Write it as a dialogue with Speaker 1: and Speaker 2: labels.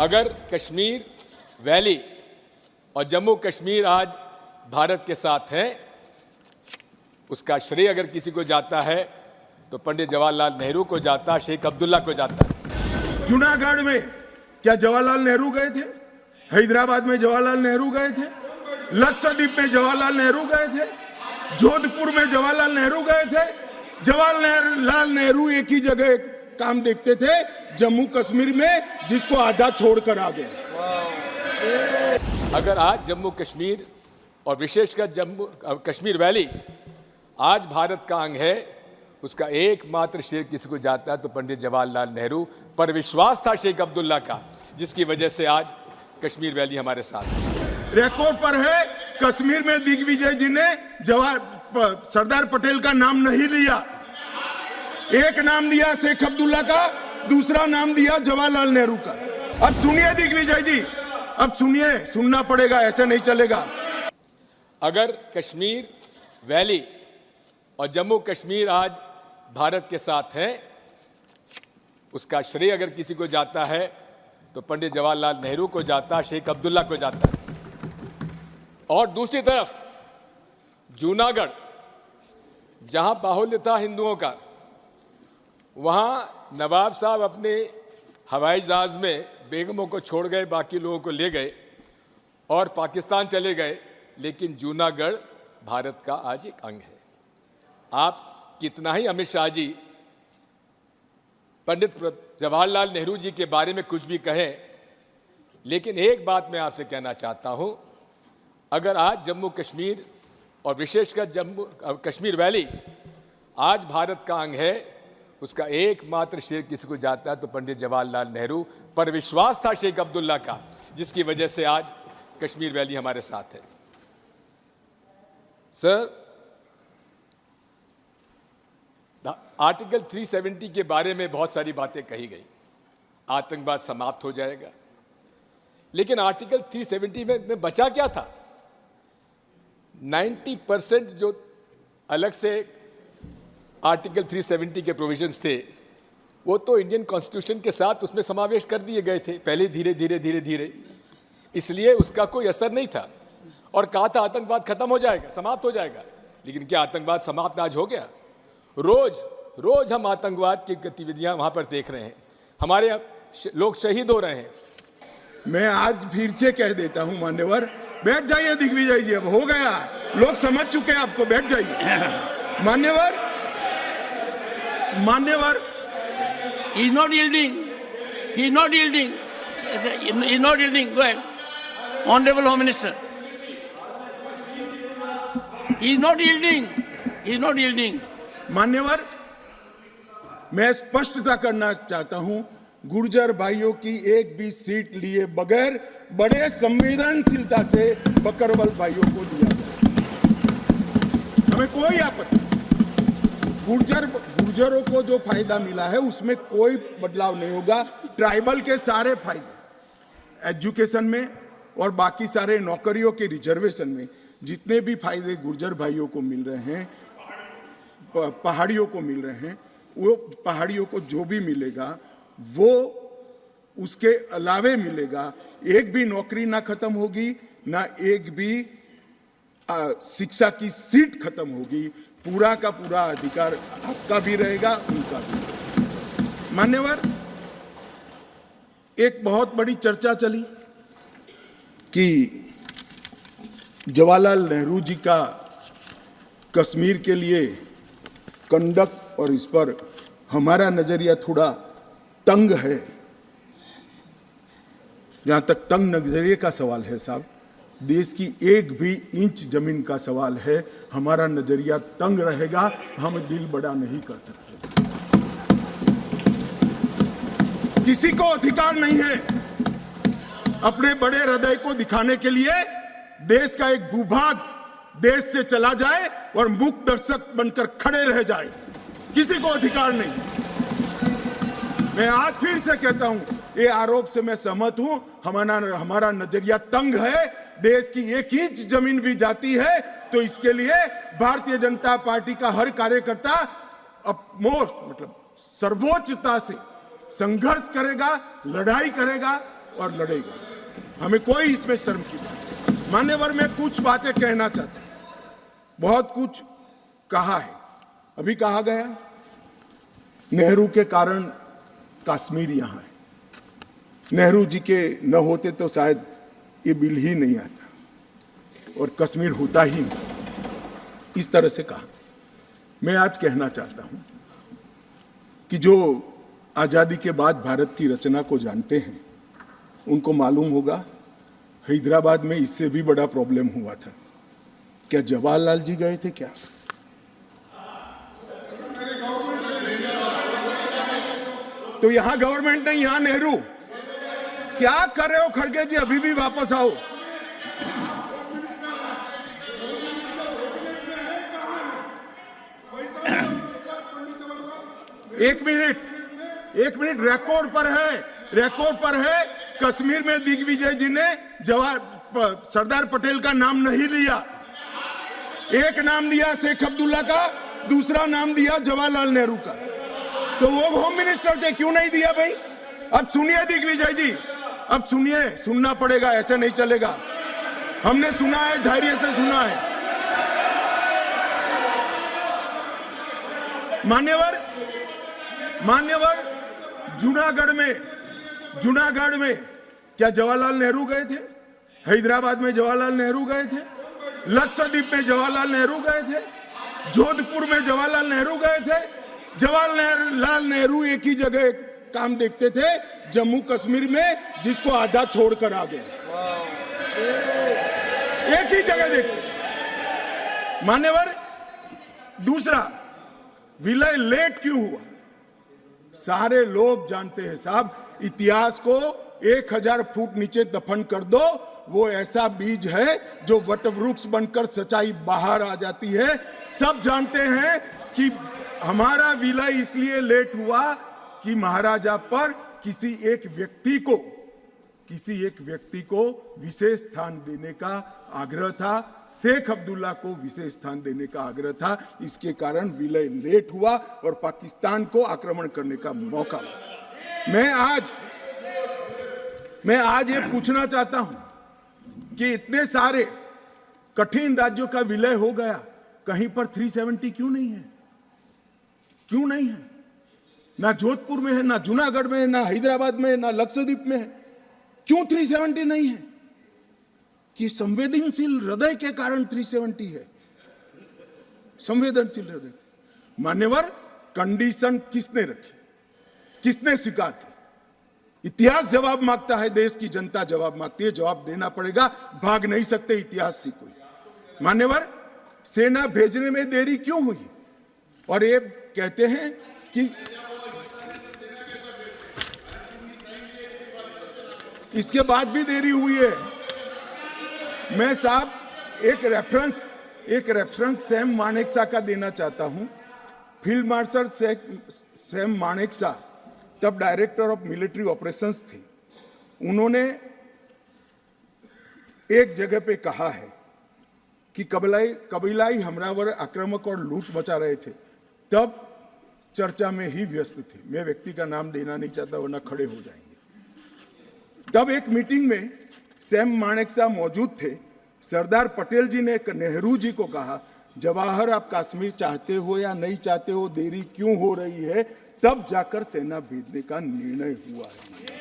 Speaker 1: अगर कश्मीर वैली और जम्मू कश्मीर आज भारत के साथ है, उसका श्रेय अगर किसी को जाता है तो पंडित जवाहरलाल नेहरू को जाता, शेख अब्दुल्ला को जाता है।
Speaker 2: जूनागढ़ में क्या जवाहरलाल नेहरू गए थे? हैदराबाद में जवाहरलाल नेहरू गए थे? लक्षद्वीप में जवाहरलाल नेहरू गए थे? जोधपुर में जवाहरलाल नेहरू गए थे? जवाहरलाल नेहरू एक ही जगह काम देखते थे, जम्मू कश्मीर में, जिसको आधा छोड़कर आ गए।
Speaker 1: अगर आज जम्मू कश्मीर और विशेषकर जम्मू कश्मीर वैली आज भारत का अंग है, उसका एकमात्र श्रेय किसी को जाता है तो पंडित जवाहरलाल नेहरू पर विश्वास था शेख अब्दुल्ला का, जिसकी वजह से आज कश्मीर वैली हमारे साथ है।
Speaker 2: रिकॉर्ड पर है, कश्मीर में दिग्विजय जी ने सरदार पटेल का नाम नहीं लिया। एक नाम दिया शेख अब्दुल्ला का, दूसरा नाम दिया जवाहरलाल नेहरू का। अब सुनिए दिग्विजय जी, अब सुनिए, सुनना पड़ेगा, ऐसे नहीं चलेगा।
Speaker 1: अगर कश्मीर वैली और जम्मू कश्मीर आज भारत के साथ है, उसका श्रेय अगर किसी को जाता है तो पंडित जवाहरलाल नेहरू को जाता, शेख अब्दुल्ला को जाता। और दूसरी तरफ जूनागढ़, जहां बाहुल्य था हिंदुओं का, वहां नवाब साहब अपने हवाई जहाज में बेगमों को छोड़ गए, बाकी लोगों को ले गए और पाकिस्तान चले गए, लेकिन जूनागढ़ भारत का आज एक अंग है। आप कितना ही अमित शाह जी पंडित जवाहरलाल नेहरू जी के बारे में कुछ भी कहें, लेकिन एक बात मैं आपसे कहना चाहता हूं, अगर आज जम्मू कश्मीर और विशेषकर जम्मू कश्मीर वैली आज भारत का अंग है, उसका एकमात्र श्रेय किसी को जाता है तो पंडित जवाहरलाल नेहरू पर विश्वास था शेख अब्दुल्ला का, जिसकी वजह से आज कश्मीर वैली हमारे साथ है। सर, आर्टिकल 370 के बारे में बहुत सारी बातें कही गई, आतंकवाद समाप्त हो जाएगा, लेकिन आर्टिकल 370 में बचा क्या था? 90% जो अलग से आर्टिकल 370 के प्रोविजंस थे, वो तो इंडियन कॉन्स्टिट्यूशन के साथ उसमें समावेश कर दिए गए थे पहले, धीरे धीरे, इसलिए उसका कोई असर नहीं था। और कहा था आतंकवाद खत्म हो जाएगा, समाप्त हो जाएगा, लेकिन क्या आतंकवाद समाप्त आज हो गया? रोज हम आतंकवाद की गतिविधियां वहां पर देख रहे हैं, हमारे लोग शहीद हो रहे हैं।
Speaker 2: मैं आज फिर से कह देता हूं, मान्यवर, बैठ जाइए दिग्विजय जी, अब हो गया, लोग समझ चुके हैं आपको, बैठ जाइए। मान्यवर
Speaker 3: he is not yielding, go ahead, honorable home minister, he is not yielding।
Speaker 2: मान्यवर, मैं स्पष्टता करना चाहता हूं, गुर्जर भाइयों की एक भी सीट लिए बगैर बड़े संवेदनशीलता से बकरवाल भाइयों को दिया जाए, हमें कोई आपत्ति। गुर्जरों को जो फायदा मिला है उसमें कोई बदलाव नहीं होगा। ट्राइबल के सारे फायदे, एजुकेशन में और बाकी सारे नौकरियों के रिजर्वेशन में जितने भी फायदे गुर्जर भाइयों को मिल रहे हैं, पहाड़ियों को मिल रहे हैं, वो पहाड़ियों को जो भी मिलेगा वो उसके अलावे मिलेगा। एक भी नौकरी ना खत्म होगी, ना एक भी शिक्षा की सीट खत्म होगी, पूरा का पूरा अधिकार आपका भी रहेगा, उनका भी। मान्यवर, एक बहुत बड़ी चर्चा चली कि जवाहरलाल नेहरू जी का कश्मीर के लिए कंडक्ट, और इस पर हमारा नजरिया थोड़ा तंग है। जहां तक तंग नजरिए का सवाल है साहब, देश की एक भी इंच जमीन का सवाल है, हमारा नजरिया तंग रहेगा, हम दिल बड़ा नहीं कर सकते। किसी को अधिकार नहीं है अपने बड़े हृदय को दिखाने के लिए देश का एक भूभाग देश से चला जाए और मूक दर्शक बनकर खड़े रह जाए, किसी को अधिकार नहीं। मैं आज फिर से कहता हूं, ये आरोप से मैं सहमत हूं, हमारा नजरिया तंग है। देश की एक इंच जमीन भी जाती है तो इसके लिए भारतीय जनता पार्टी का हर कार्यकर्ता सर्वोच्चता से संघर्ष करेगा, लड़ाई करेगा और लड़ेगा। हमें कोई इसमें शर्म की बात नहीं। मान्यवर, मैं कुछ बातें कहना चाहता हूं। बहुत कुछ कहा है, अभी कहा गया नेहरू के कारण कश्मीर यहां है, नेहरू जी के न होते तो शायद ये बिल ही नहीं आता और कश्मीर होता ही नहीं। इस तरह से कहा। मैं आज कहना चाहता हूं कि जो आजादी के बाद भारत की रचना को जानते हैं उनको मालूम होगा हैदराबाद में इससे भी बड़ा प्रॉब्लम हुआ था। क्या जवाहरलाल जी गए थे क्या? तो यहां गवर्नमेंट नहीं, यहां नेहरू। क्या कर रहे हो खड़गे जी? अभी भी वापस आओ। एक मिनट, रिकॉर्ड पर है। कश्मीर में दिग्विजय जी ने सरदार पटेल का नाम नहीं लिया। एक नाम दिया शेख अब्दुल्ला का, दूसरा नाम दिया जवाहरलाल नेहरू का। तो वो होम मिनिस्टर थे, क्यों नहीं दिया भाई? अब सुनिए दिग्विजय जी, अब सुनिए, सुनना पड़ेगा, ऐसे नहीं चलेगा। हमने सुना है, धैर्य से सुना है। मान्यवर, जूनागढ़ में क्या जवाहरलाल नेहरू गए थे? हैदराबाद में जवाहरलाल नेहरू गए थे? लक्षद्वीप में जवाहरलाल नेहरू गए थे? जोधपुर में जवाहरलाल नेहरू गए थे? जवाहरलाल नेहरू एक ही जगह काम देखते थे, जम्मू कश्मीर में, जिसको आधा छोड़कर आ गए। एक ही जगह देखते। मान्यवर, दूसरा, विलय लेट क्यों हुआ? सारे लोग जानते हैं साहब, इतिहास को 1000 फुट नीचे दफन कर दो, वो ऐसा बीज है जो वटवृक्ष बनकर सच्चाई बाहर आ जाती है। सब जानते हैं कि हमारा विलय इसलिए लेट हुआ कि महाराजा पर किसी एक व्यक्ति को विशेष स्थान देने का आग्रह था, शेख अब्दुल्ला को विशेष स्थान देने का आग्रह था। इसके कारण विलय लेट हुआ और पाकिस्तान को आक्रमण करने का मौका मिला। मैं आज ये पूछना चाहता हूं कि इतने सारे कठिन राज्यों का विलय हो गया, कहीं पर 370 क्यों नहीं है? क्यों नहीं है? ना जोधपुर में है, ना जूनागढ़ में है, ना हैदराबाद में है, ना लक्षद्वीप में है। क्यों 370 नहीं है? कि संवेदनशील हृदय के कारण 370 है। संवेदनशील हृदय। मान्यवर, कंडीशन किसने रखी? किसने स्वीकार की? इतिहास जवाब मांगता है, देश की जनता जवाब मांगती है। जवाब देना पड़ेगा, भाग नहीं सकते इतिहास से कोई। मान्यवर, सेना भेजने में देरी क्यों हुई? और ये कहते हैं कि इसके बाद भी देरी हुई है। मैं साहब एक रेफरेंस सैम मानेकशॉ का देना चाहता हूं। फील्ड मार्शल सैम मानेकशॉ तब डायरेक्टर ऑफ मिलिट्री ऑपरेशंस थे। उन्होंने एक जगह पे कहा है कि कबीलाई हमलावर आक्रामक और लूट मचा रहे थे, तब चर्चा में ही व्यस्त थे। मैं व्यक्ति का नाम देना नहीं चाहता वरना खड़े हो जाएंगे। तब एक मीटिंग में सैम मानेकशॉ मौजूद थे। सरदार पटेल जी ने नेहरू जी को कहा, जवाहर, आप कश्मीर चाहते हो या नहीं चाहते हो, देरी क्यों हो रही है? तब जाकर सेना भेजने का निर्णय हुआ है।